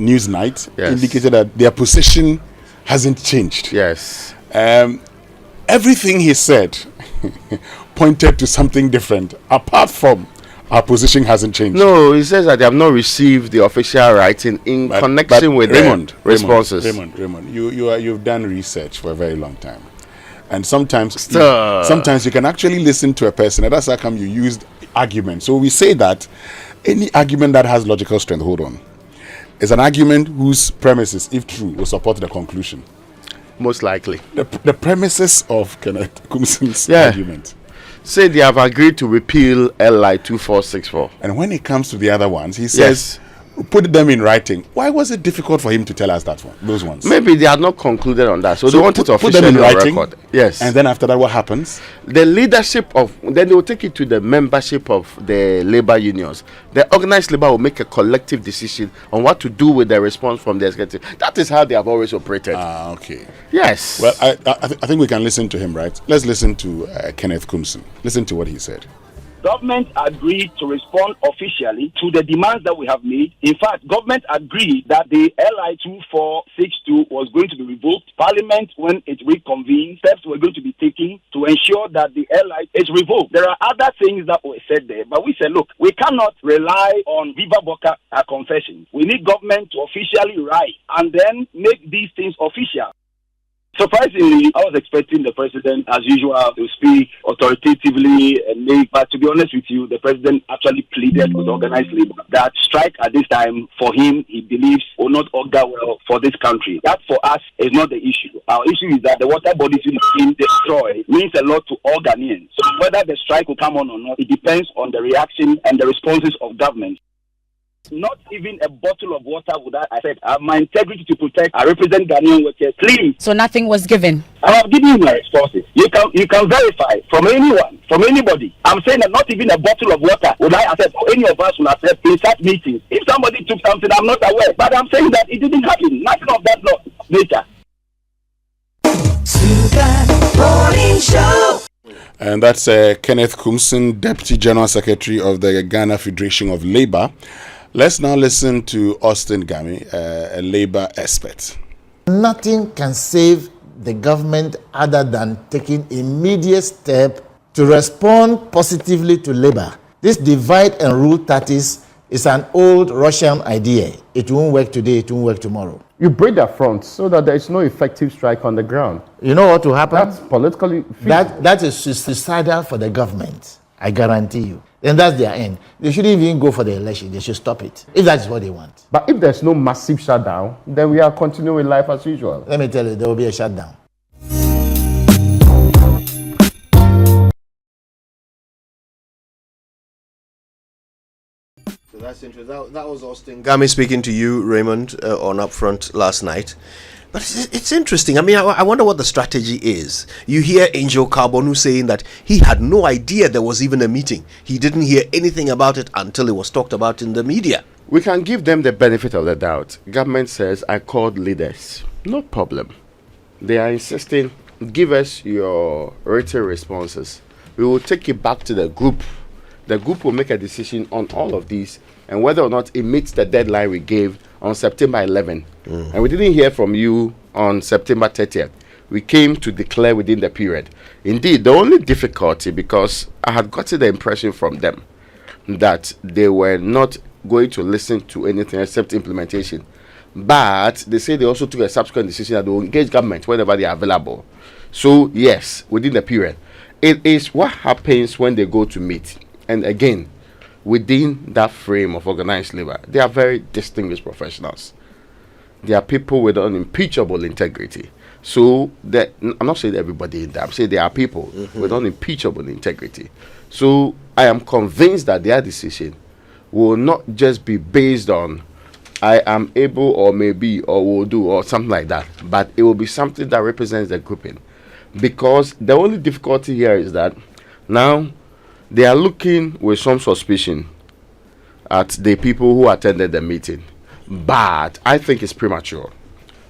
Newsnight Yes. indicated that their position hasn't changed. Yes. Everything he said pointed to something different, apart from our position hasn't changed. No, he says that they have not received the official writing in connection with Raymond, the responses. Raymond, you've done research for a very long time, and sometimes you can actually listen to a person, and that's how come you used argument. So we say that any argument that has logical strength, is an argument whose premises, if true, will support the conclusion. Most likely. The premises of Kenneth Kumson's argument say they have agreed to repeal LI 2464. And when it comes to the other ones, he says, put them in writing. Why was it difficult for him to tell us those ones? Maybe they had not concluded on that, so they wanted to put officially them in writing. record. Yes. And then after that, what happens? The leadership then they will take it to the membership of the labor unions. The organized labor will make a collective decision on what to do with the response from the executive. That is how they have always operated. Okay. Yes. Well, I think we can listen to him, right? Let's listen to Kenneth Kumson. Listen to what he said. Government agreed to respond officially to the demands that we have made. In fact, government agreed that the LI 2462 was going to be revoked. Parliament, when it reconvened, steps were going to be taken to ensure that the LI is revoked. There are other things that were said there, but we said, look, we cannot rely on Viva Boca confessions. We need government to officially write and then make these things official. Surprisingly, I was expecting the president, as usual, to speak authoritatively but to be honest with you, the president actually pleaded with organized labor that strike at this time, for him, he believes, will not augur well for this country. That, for us, is not the issue. Our issue is that the water bodies being destroyed means a lot to all Ghanaians. So whether the strike will come on or not, it depends on the reaction and the responses of government. Not even a bottle of water would I accept. I have my integrity to protect. I represent Ghanaian workers. Please. So nothing was given. I have given you my responses. You can verify from anyone, from anybody. I'm saying that not even a bottle of water would I accept, or any of us will accept in such meetings. If somebody took something, I'm not aware. But I'm saying that it didn't happen. Nothing of that nature. And that's Kenneth Kumson, Deputy General Secretary of the Ghana Federation of Labour. Let's now listen to Austin Gami, a labor expert. Nothing can save the government other than taking immediate step to respond positively to labor. This divide and rule tactics is an old Russian idea. It won't work today, it won't work tomorrow. You break their front so that there is no effective strike on the ground. You know what will happen? That's politically feasible. That is suicidal for the government. I guarantee you. Then that's their end. They shouldn't even go for the election. They should stop it, if that is what they want. But if there's no massive shutdown, then we are continuing life as usual. Let me tell you, there will be a shutdown. So that's interesting. That was Austin Gami speaking to you, Raymond, on Upfront last night. But it's interesting. I mean, I wonder what the strategy is. You hear Angel Carbonu saying that he had no idea there was even a meeting. He didn't hear anything about it until it was talked about in the media. We can give them the benefit of the doubt. Government says, I called leaders. No problem. They are insisting, give us your written responses. We will take it back to the group. The group will make a decision on all of these and whether or not it meets the deadline we gave on September 11. And we didn't hear from you on September 30th. We came to declare within the period. Indeed, the only difficulty, because I had gotten the impression from them that they were not going to listen to anything except implementation. But they say they also took a subsequent decision that they will engage government whenever they are available. So, yes, within the period. It is what happens when they go to meet. And again, within that frame of organized labor, they are very distinguished professionals. They are people with unimpeachable integrity. So, I'm not saying everybody in there, I'm saying there are people with unimpeachable integrity. So, I am convinced that their decision will not just be based on I am able or maybe or will do or something like that, but it will be something that represents the grouping. Because the only difficulty here is that now they are looking with some suspicion at the people who attended the meeting. But I think it's premature.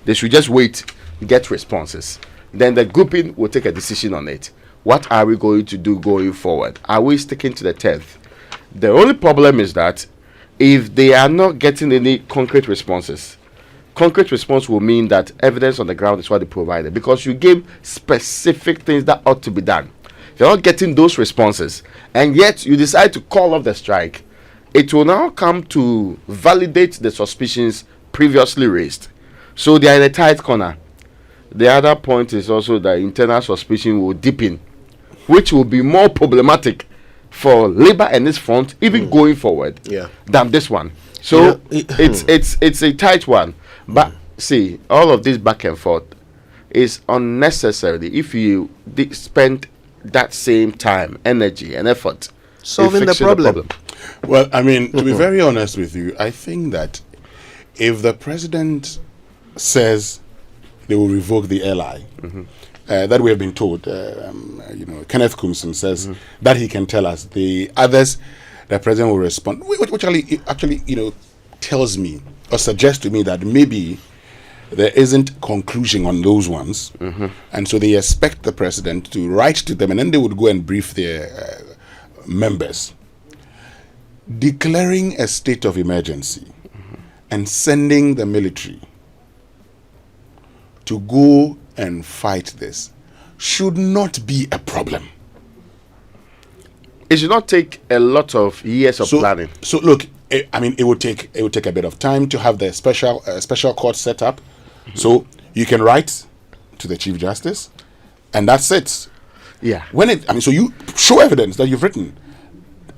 They should just wait, get responses. Then the grouping will take a decision on it. What are we going to do going forward? Are we sticking to the 10th? The only problem is that if they are not getting any concrete responses, concrete response will mean that evidence on the ground is what they provided, because you gave specific things that ought to be done. You're not getting those responses, and yet you decide to call off the strike. It will now come to validate the suspicions previously raised. So they are in a tight corner. The other point is also that internal suspicion will deepen, which will be more problematic for Labour and this front, even going forward, than this one. So it's a tight one. But see, all of this back and forth is unnecessary if you spend that same time, energy, and effort solving the problem. Well, I mean, to be very honest with you, I think that if the president says they will revoke the LI, that we have been told, Kenneth Coomson says that he can tell us. The others, the president will respond, which actually, tells me or suggests to me that maybe there isn't conclusion on those ones, and so they expect the president to write to them, and then they would go and brief their members. Declaring a state of emergency and sending the military to go and fight this should not be a problem. It should not take a lot of years of planning. So look, it would take a bit of time to have the special court set up. So you can write to the Chief Justice, and that's it. Yeah. So you show evidence that you've written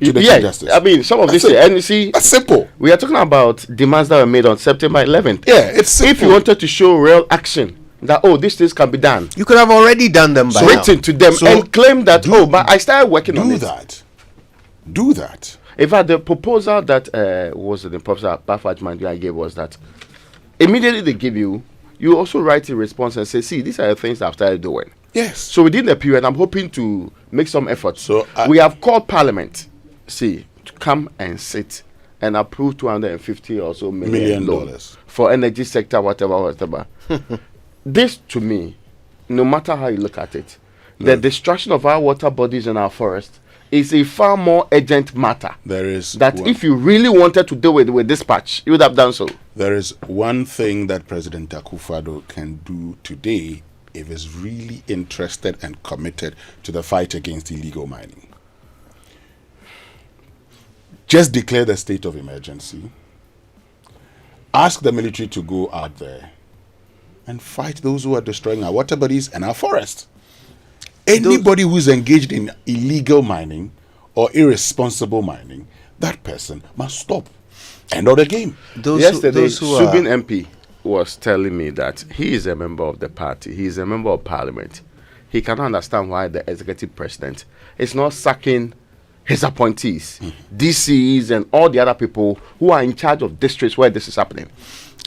to the Chief Justice. I mean, some of this, and you see, that's simple. We are talking about demands that were made on September 11th. Yeah, it's simple. If you wanted to show real action, that these things can be done, you could have already done them by now. Written to them and claim that but I started working on it. Do that. In fact, the proposal that was the Professor Bafajman gave was that immediately they give you also write a response and say, see, these are the things I've started doing. Yes. So within the period, I'm hoping to make some effort. So we have called Parliament, to come and sit and approve $250 or so million dollars for energy sector, whatever. This, to me, no matter how you look at it, the destruction of our water bodies and our forests is a far more urgent matter. If you really wanted to deal with dispatch, you would have done so. There is one thing that President Akufo-Addo can do today if he's really interested and committed to the fight against illegal mining. Just declare the state of emergency. Ask the military to go out there and fight those who are destroying our water bodies and our forests. Anybody who's engaged in illegal mining or irresponsible mining, that person must stop. End of the game. Yesterday, Subin MP was telling me that he is a member of the party. He is a member of Parliament. He cannot understand why the executive president is not sacking his appointees, DCs, and all the other people who are in charge of districts where this is happening.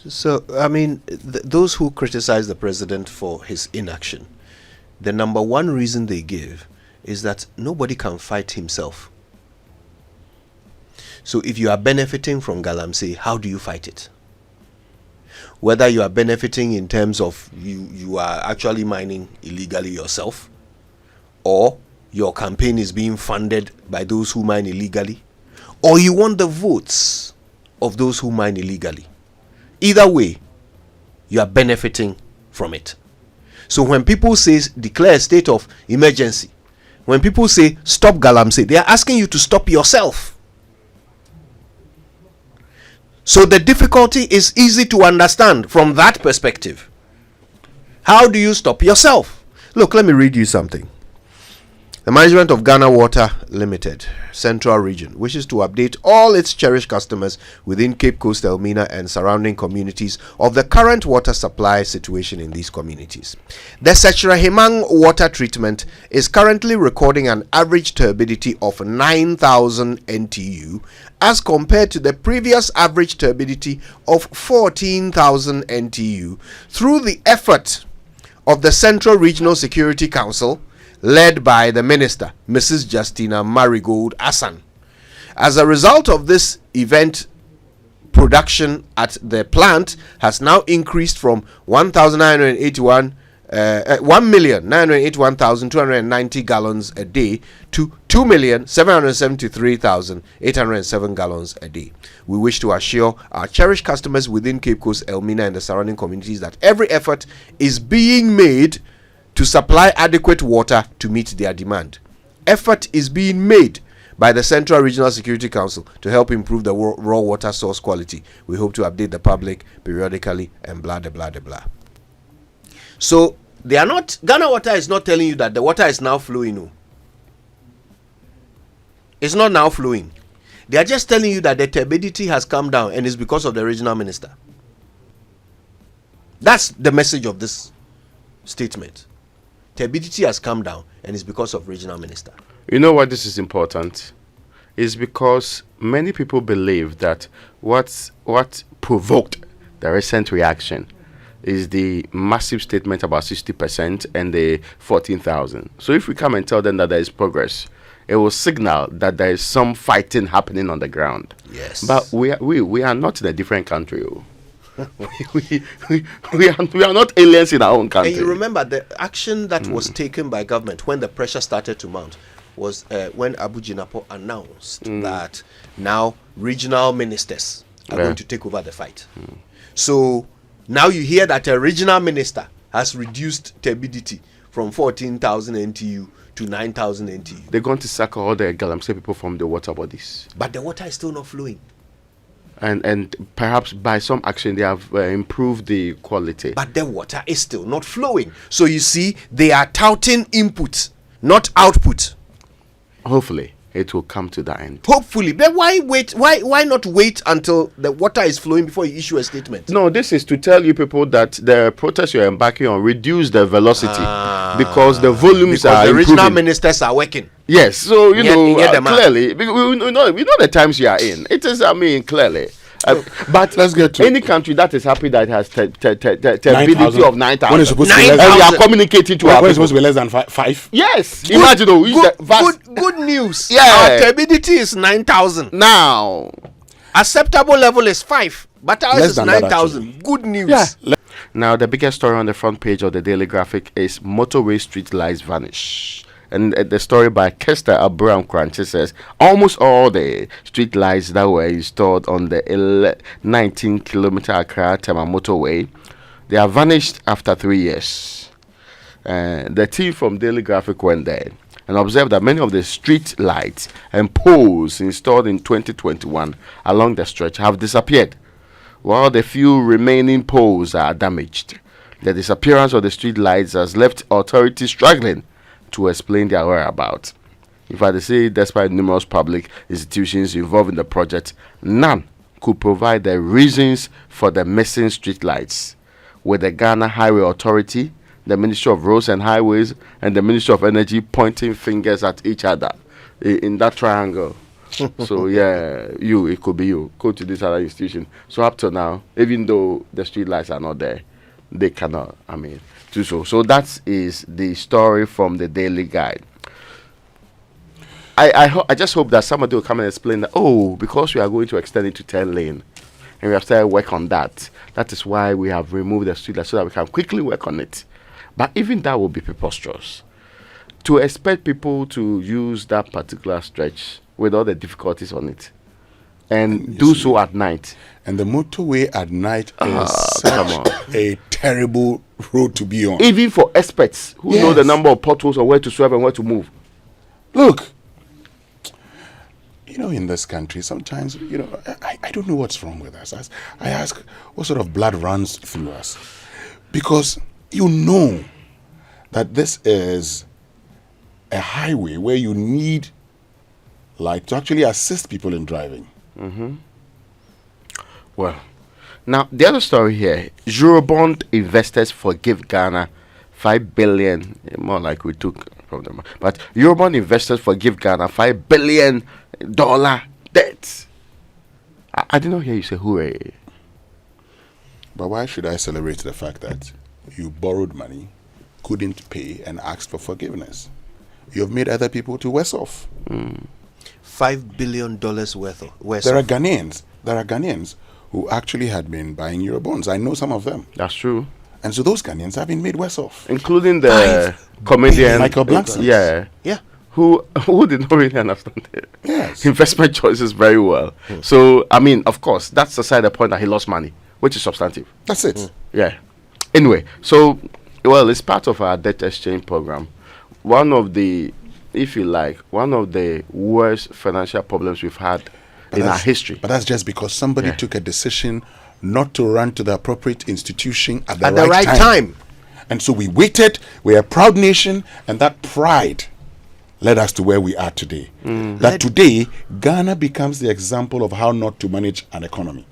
So, I mean, those who criticize the president for his inaction, the number one reason they give is that nobody can fight himself. So if you are benefiting from Galamsey, how do you fight it? Whether you are benefiting in terms of you are actually mining illegally yourself, or your campaign is being funded by those who mine illegally, or you want the votes of those who mine illegally. Either way, you are benefiting from it. So when people say declare a state of emergency, when people say stop Galamsey, they are asking you to stop yourself. So the difficulty is easy to understand from that perspective. How do you stop yourself? Look, let me read you something. The management of Ghana Water Limited, Central Region, wishes to update all its cherished customers within Cape Coast, Elmina and surrounding communities of the current water supply situation in these communities. The Sechirahimang water treatment is currently recording an average turbidity of 9,000 NTU as compared to the previous average turbidity of 14,000 NTU through the effort of the Central Regional Security Council, led by the Minister, Mrs. Justina Marigold Assan. As a result of this event, production at the plant has now increased from 1,981 1,981,290 gallons a day to 2,773,807 gallons a day. We wish to assure our cherished customers within Cape Coast, Elmina, and the surrounding communities that every effort is being made to supply adequate water to meet their demand. Effort is being made by the Central Regional Security Council to help improve the raw water source quality. We hope to update the public periodically and blah, blah, blah, blah. So, they are not, Ghana Water is not telling you that the water is now flowing. No. It's not now flowing. They are just telling you that the turbidity has come down and it's because of the regional minister. That's the message of this statement. Turbidity has come down and it's because of regional minister. You know why this is important? It's because many people believe that what provoked the recent reaction is the massive statement about 60% and the 14,000. So if we come and tell them that there is progress, it will signal that there is some fighting happening on the ground. Yes. But we are not in a different country. we are not aliens in our own country. And you remember the action that was taken by government when the pressure started to mount was when Abu Jinapo announced that now regional ministers are going to take over the fight. So now you hear that a regional minister has reduced turbidity from 14,000 NTU to 9,000 NTU. They're going to sack all the Galamsey people from the water bodies. But the water is still not flowing. And perhaps by some action they have improved the quality. But the water is still not flowing. So you see, they are touting input, not output. Hopefully, it will come to that end. Hopefully. But why wait? Why not wait until the water is flowing before you issue a statement? No, this is to tell you people that the protest you're embarking on reduce the velocity because the volumes are the regional improving. Ministers are working. Yes, so you know clearly we know the times you are in. It is, I mean, clearly. But let's get to any country that is happy that it has turbidity of 9,000. When it's supposed to be and less, we are communicating to our when it's people. supposed to be less than 5. Yes, imagine Good news. Yeah. Our turbidity is 9,000. now. Acceptable level is 5, but ours Less is than that, 9,000. Good news. Yeah. Now, the biggest story on the front page of the Daily Graphic is Motorway street lights vanish. And the story by Kester Abraham Crunchy says almost all the street lights that were installed on the 19-kilometer Accra Tema motorway, they have vanished after 3 years. The team from Daily Graphic went there and observed that many of the street lights and poles installed in 2021 along the stretch have disappeared, while the few remaining poles are damaged. The disappearance of the street lights has left authorities struggling to explain their whereabouts. In fact, they say despite numerous public institutions involved in the project, none could provide the reasons for the missing street lights, with the Ghana Highway Authority, the Ministry of Roads and Highways, and the Ministry of Energy pointing fingers at each other in that triangle. So yeah, it could be you. Go to this other institution. So up to now, even though the street lights are not there, they cannot, do so. So that is the story from the Daily Guide. I just hope that somebody will come and explain that, because we are going to extend it to 10 lane and we have started work on that. That is why we have removed the street light so that we can quickly work on it. But even that will be preposterous. To expect people to use that particular stretch with all the difficulties on it and do so at night. And the motorway at night is such a terrible road to be on. Even for experts who know the number of potholes or where to swerve and where to move. Look, in this country, sometimes, I don't know what's wrong with us. I ask, what sort of blood runs through us? Because you know that this is a highway where you need light to actually assist people in driving. Mm-hmm. Well, now the other story here: Eurobond investors forgive Ghana 5 billion. More like we took from them, but Eurobond investors forgive Ghana $5 billion debt. I did not hear you say hooray. But why should I celebrate the fact that you borrowed money, couldn't pay, and asked for forgiveness? You have made other people to worse off. $5 billion worth. There are Ghanaians who actually had been buying Eurobonds. I know some of them. That's true. And so those Ghanaians have been made worse off. Including the comedian Michael Blackson. Yeah. Who did not really understand it. Yes. Investment choices very well. So, I mean, of course, that's aside the point that he lost money, which is substantive. That's it. Yeah. Anyway, so, well, it's part of our debt exchange program. One of the, if you like, one of the worst financial problems we've had in our history. But that's just because somebody took a decision not to run to the appropriate institution at At the right time. And so we waited. We're a proud nation, and that pride led us to where we are today. That today, Ghana becomes the example of how not to manage an economy.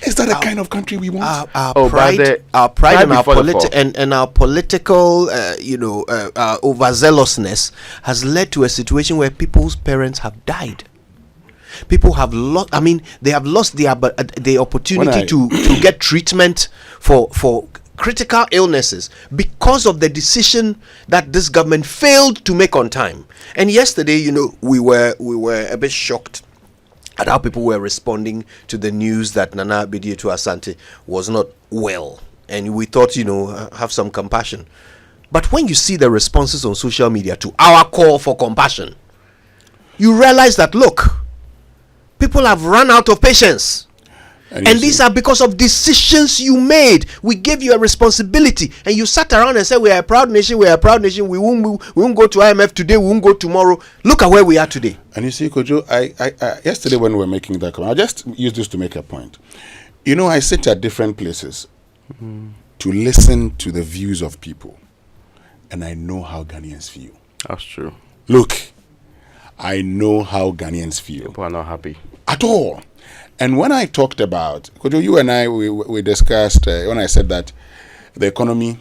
Is that the kind of country we want? Our pride and our political, overzealousness has led to a situation where people's parents have died. People have lost. I mean, they have lost the opportunity to get treatment for critical illnesses because of the decision that this government failed to make on time. And yesterday, we were a bit shocked at how people were responding to the news that Nana Bidietu Asante was not well, and we thought, have some compassion. But when you see the responses on social media to our call for compassion, you realize that, look, people have run out of patience. And these are because of decisions you made. We gave you a responsibility, and you sat around and said, we are a proud nation, we won't go to IMF today, we won't go tomorrow. Look at where we are today. And you see, Kojo, I yesterday when we were making that comment, I just use this to make a point. I sit at different places to listen to the views of people, and I know how Ghanaians feel. That's true. Look, I know how Ghanaians feel. People are not happy. At all. And when I talked about, Kojo, you and I, we discussed, when I said that the economy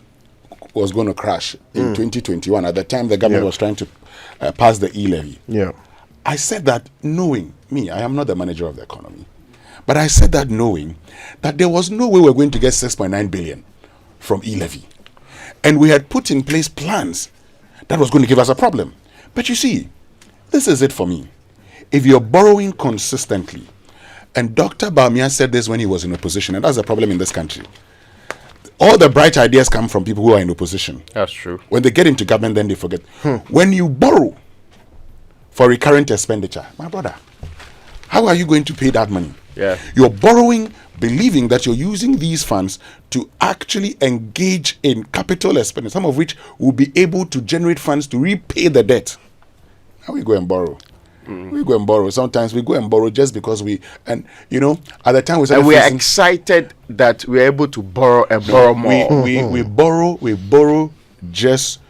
was going to crash in 2021, at the time the government was trying to pass the e-levy. Yeah. I said that knowing, I am not the manager of the economy, but I said that knowing that there was no way we were going to get 6.9 billion from e-levy. And we had put in place plans that was going to give us a problem. But you see, this is it for me. If you're borrowing consistently, and Dr. Bawumia said this when he was in opposition, and that's a problem in this country. All the bright ideas come from people who are in opposition. That's true. When they get into government, then they forget. When you borrow for recurrent expenditure, my brother, how are you going to pay that money? Yeah. You're borrowing, believing that you're using these funds to actually engage in capital expenditure, some of which will be able to generate funds to repay the debt. Now we go and borrow. We go and borrow. Sometimes we go and borrow just because at the time we are excited that we're able to borrow and borrow more. We borrow just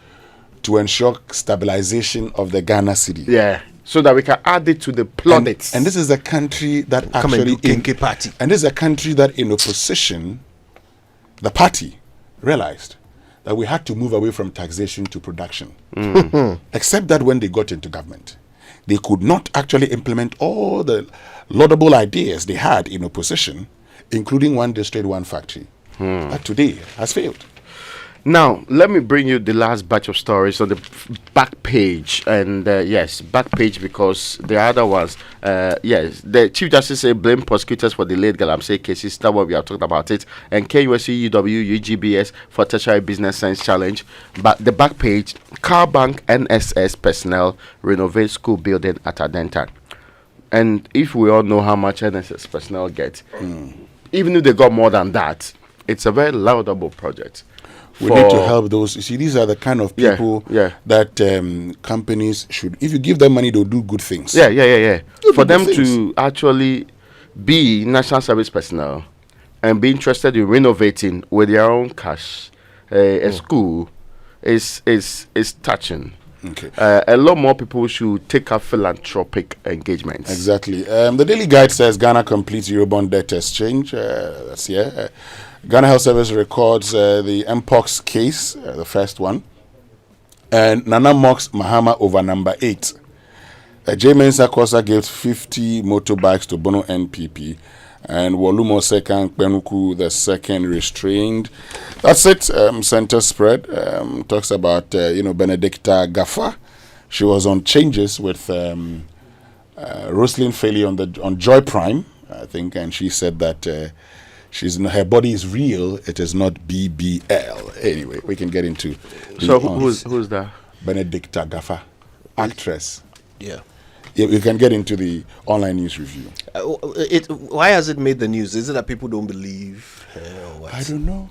to ensure stabilization of the Ghana city. Yeah. So that we can add it to the plaudits. And this is a country that and this is a country that in opposition, the party realized that we had to move away from taxation to production. Except that when they got into government, they could not actually implement all the laudable ideas they had in opposition, including one district, one factory. That today has failed. Now, let me bring you the last batch of stories on the back page. And yes, back page because the other ones, yes, the Chief Justice said blame prosecutors for delayed Galamsey cases. That's what we are talking about it. And KUSC, UW, UGBS for tertiary business science challenge. But the back page, Car Bank NSS personnel renovate school building at Adenta. And if we all know how much NSS personnel get, even if they got more than that, it's a very laudable project. We need to help those. You see, these are the kind of people that companies should, if you give them money, they'll do good things. For them to actually be national service personnel and be interested in renovating with their own cash a school is touching. Okay. A lot more people should take up philanthropic engagements. Exactly. The Daily Guide says Ghana completes Eurobond debt exchange. That's here. Ghana Health Service records the Mpox case, the first one. And Nana mocks Mahama over number 8. J. Mensah Kosa gives 50 motorbikes to Bono NPP. And Walumo second, Penuku the second restrained. That's it. Center spread talks about Benedicta Gaffa. She was on changes with Roslyn Failey on Joy Prime, I think, and she said that her body is real. It is not BBL. Anyway, we can get into. So who's that? Benedicta Gaffa, actress. Yeah. We can get into the online news review. Why has it made the news? Is it that people don't believe her or what? I don't know.